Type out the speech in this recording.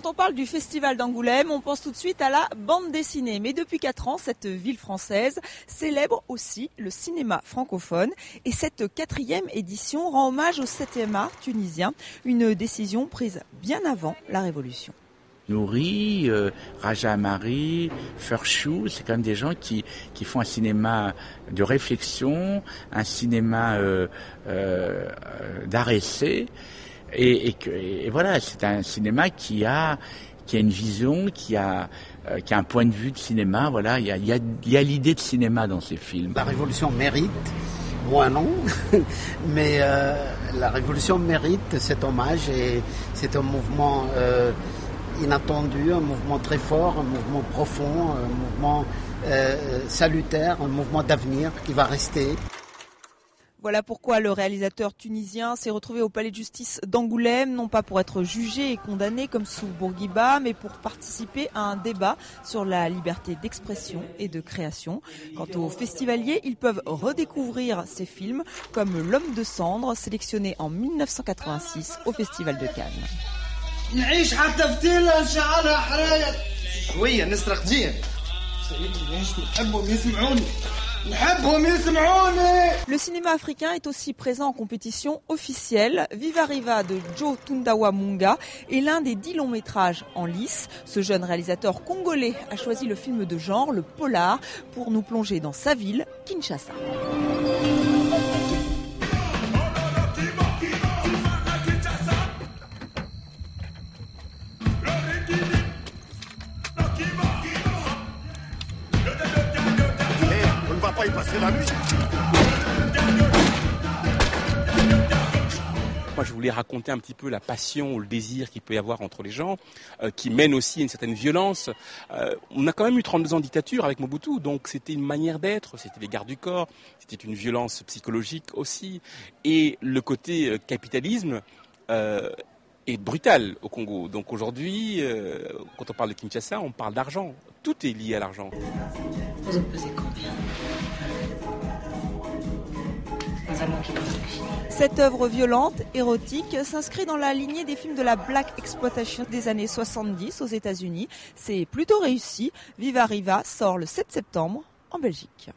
Quand on parle du Festival d'Angoulême, on pense tout de suite à la bande dessinée. Mais depuis 4 ans, cette ville française célèbre aussi le cinéma francophone. Et cette 4e édition rend hommage au 7e art tunisien, une décision prise bien avant la Révolution. Nouri, Raja Amari, Ferchou, c'est quand même des gens qui font un cinéma de réflexion, un cinéma d'art essai. Et voilà, c'est un cinéma qui a une vision, qui a un point de vue de cinéma. Voilà, il y a l'idée de cinéma dans ces films. La Révolution mérite, moi non, mais la Révolution mérite cet hommage et c'est un mouvement inattendu, un mouvement très fort, un mouvement profond, un mouvement salutaire, un mouvement d'avenir qui va rester. Voilà pourquoi le réalisateur tunisien s'est retrouvé au palais de justice d'Angoulême, non pas pour être jugé et condamné comme sous Bourguiba, mais pour participer à un débat sur la liberté d'expression et de création. Quant aux festivaliers, ils peuvent redécouvrir ces films comme L'Homme de cendre, sélectionné en 1986 au Festival de Cannes. Le cinéma africain est aussi présent en compétition officielle. Viva Riva de Joe Tundawa Munga est l'un des 10 longs métrages en lice. Ce jeune réalisateur congolais a choisi le film de genre, le polar, pour nous plonger dans sa ville, Kinshasa. Y passer la nuit. Moi, je voulais raconter un petit peu la passion ou le désir qu'il peut y avoir entre les gens, qui mène aussi à une certaine violence. On a quand même eu 32 ans de dictature avec Mobutu, donc c'était une manière d'être, c'était les gardes du corps, c'était une violence psychologique aussi. Et le côté capitalisme est brutal au Congo. Donc aujourd'hui, quand on parle de Kinshasa, on parle d'argent. Tout est lié à l'argent. Vous en pesez combien? Cette œuvre violente, érotique, s'inscrit dans la lignée des films de la Black Exploitation des années 70 aux États-Unis. C'est plutôt réussi. Viva Riva sort le 7 septembre en Belgique.